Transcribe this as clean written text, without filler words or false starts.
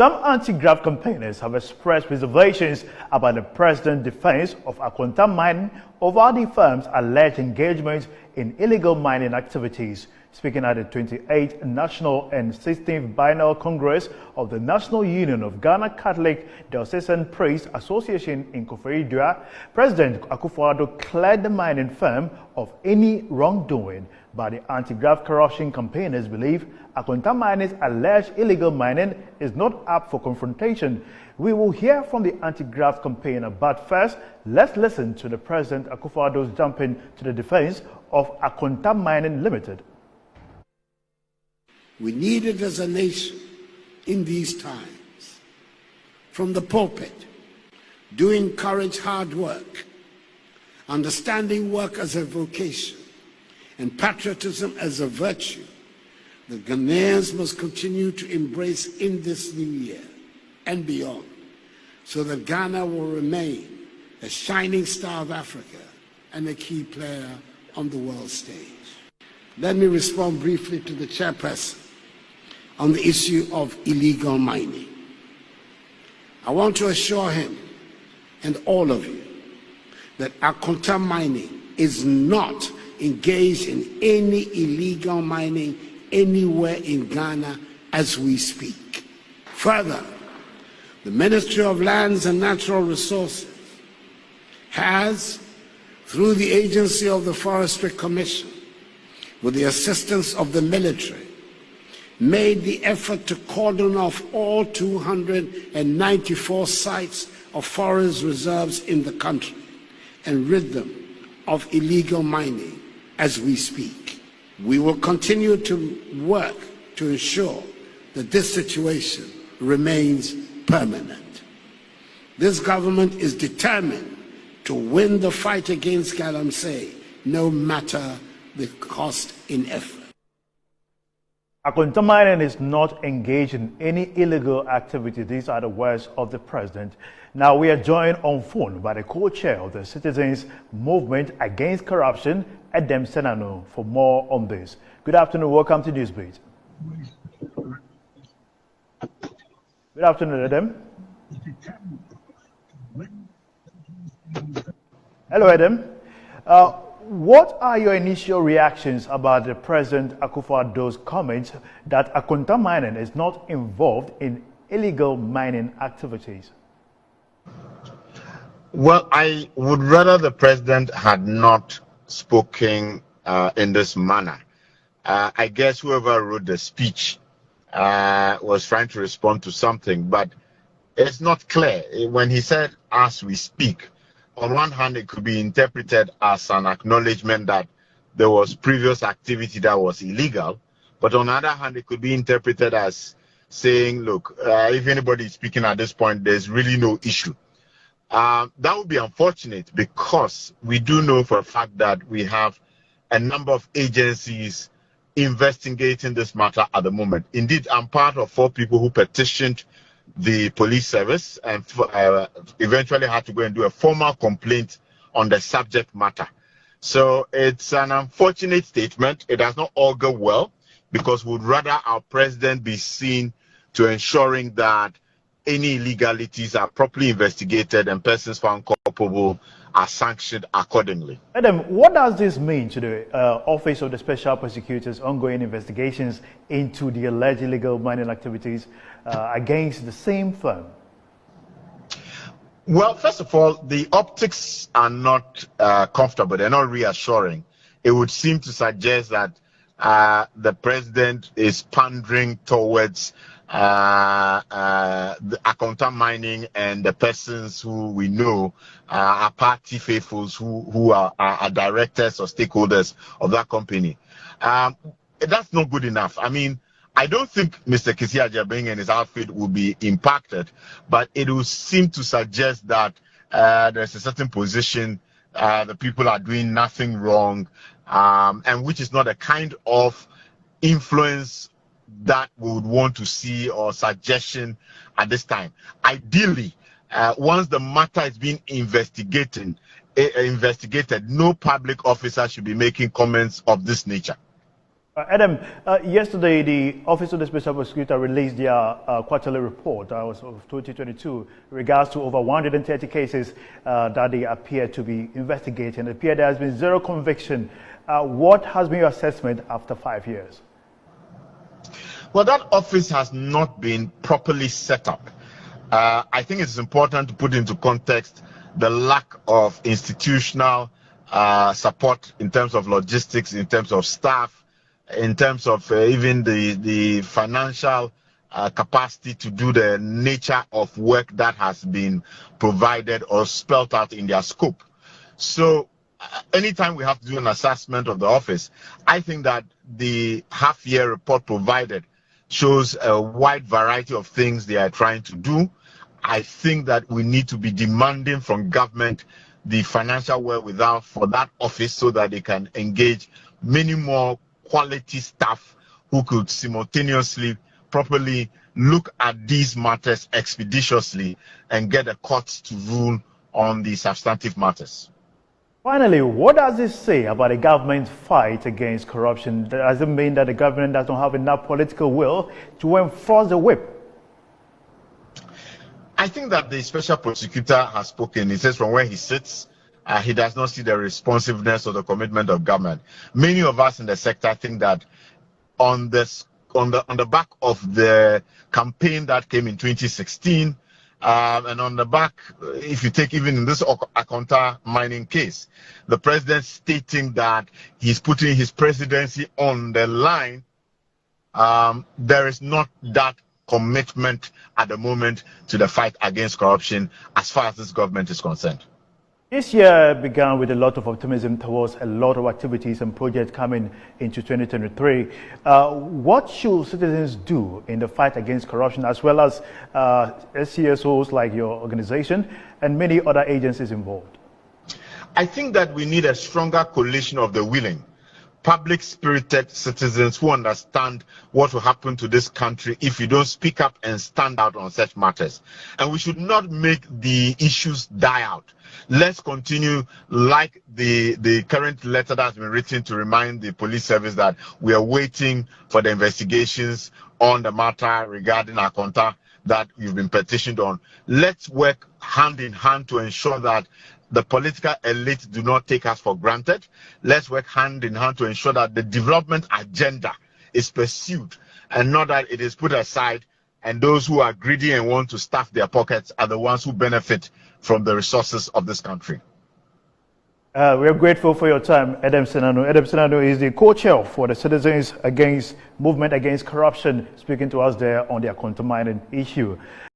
Some anti-graft campaigners have expressed reservations about the president's defense of Akonta Mining over the firm's alleged engagement in illegal mining activities. Speaking at the 28th National and 16th Biennial Congress of the National Union of Ghana Catholic Diocesan Priests Association in Akufo-Addo, President Akufo-Addo cleared the mining firm of any wrongdoing. But the anti-graft corruption campaigners believe Akonta Mining's alleged illegal mining is not up for confrontation. We will hear from the anti-graft campaigner, but first, let's listen to the President Akufo-Addo's jumping to the defense of Akonta Mining Limited. We need it as a nation in these times. From the pulpit, do encourage hard work, understanding work as a vocation, and patriotism as a virtue. The Ghanaians must continue to embrace in this new year and beyond, so that Ghana will remain a shining star of Africa and a key player on the world stage. Let me respond briefly to the chairperson on the issue of illegal mining. I want to assure him and all of you that Akonta Mining is not engaged in any illegal mining anywhere in Ghana as we speak. Further, the Ministry of Lands and Natural Resources has, through the agency of the Forestry Commission, with the assistance of the military, made the effort to cordon off all 294 sites of forest reserves in the country and rid them of illegal mining as we speak. We will continue to work to ensure that this situation remains permanent. This government is determined to win the fight against galamsey, no matter the cost in effort. Akonta Mining is not engaged in any illegal activity. These are the words of the president. Now we are joined on phone by the co-chair of the Citizens Movement Against Corruption, Edem Senanu, for more on this. Good afternoon. Welcome to Newsbeat. Good afternoon, Edem. Hello, Edem. What are your initial reactions about the President Akufo-Addo's comments that Akonta Mining is not involved in illegal mining activities? Well, I would rather the President had not spoken in this manner. I guess whoever wrote the speech was trying to respond to something, but it's not clear. When he said, as we speak, on one hand, it could be interpreted as an acknowledgement that there was previous activity that was illegal. But on the other hand, it could be interpreted as saying, look, if anybody is speaking at this point, there's really no issue. That would be unfortunate because we do know for a fact that we have a number of agencies investigating this matter at the moment. Indeed, I'm part of 4 people who petitioned the police service and eventually had to go and do a formal complaint on the subject matter. So it's an unfortunate statement. It does not augur well because we would rather our president be seen to ensuring that any illegalities are properly investigated and persons found culpable are sanctioned accordingly. Edem, what does this mean to the Office of the Special Prosecutor's ongoing investigations into the alleged illegal mining activities against the same firm? Well, first of all, the optics are not comfortable. They're not reassuring. It would seem to suggest that the president is pandering towards the Akonta Mining and the persons who we know are party faithfuls who are directors or stakeholders of that company. That's not good enough. I mean, I don't think Mr. Kisi Ajabeng and his outfit will be impacted, but it will seem to suggest that there's a certain position, the people are doing nothing wrong, and which is not a kind of influence that we would want to see or suggestion at this time. Ideally, once the matter is being investigated, no public officer should be making comments of this nature. Edem, yesterday the Office of the Special Prosecutor released their quarterly report of 2022 in regards to over 130 cases that they appear to be investigating. It appears there has been zero conviction. What has been your assessment after 5 years? Well, that office has not been properly set up. I think it's important to put into context the lack of institutional support in terms of logistics, in terms of staff, in terms of even the financial capacity to do the nature of work that has been provided or spelled out in their scope. So anytime we have to do an assessment of the office, I think that the half-year report provided shows a wide variety of things they are trying to do. I think that we need to be demanding from government the financial wherewithal for that office so that they can engage many more quality staff who could simultaneously properly look at these matters expeditiously and get the courts to rule on the substantive matters. Finally, what does this say about the government's fight against corruption? Does it mean that the government does not have enough political will to enforce the whip? I think that the special prosecutor has spoken. He says from where he sits, he does not see the responsiveness or the commitment of government. Many of us in the sector think that on the back of the campaign that came in 2016, and on the back, if you take even in this Akonta Mining case, the president stating that he's putting his presidency on the line, there is not that commitment at the moment to the fight against corruption as far as this government is concerned. This year began with a lot of optimism towards a lot of activities and projects coming into 2023. What should citizens do in the fight against corruption, as well as SCSOs like your organization and many other agencies involved? I think that we need a stronger coalition of the willing, public-spirited citizens who understand what will happen to this country if you don't speak up and stand out on such matters. And we should not make the issues die out. Let's continue, like the current letter that's been written to remind the police service that we are waiting for the investigations on the matter regarding Akonta that we've been petitioned on. Let's work hand in hand to ensure that the political elite do not take us for granted. Let's work hand in hand to ensure that the development agenda is pursued and not that it is put aside, and those who are greedy and want to stuff their pockets are the ones who benefit from the resources of this country. We are grateful for your time, Edem Senanu. Edem Senanu is the co-chair for the Citizens Against Movement Against Corruption, speaking to us there on the Akonta Mining issue.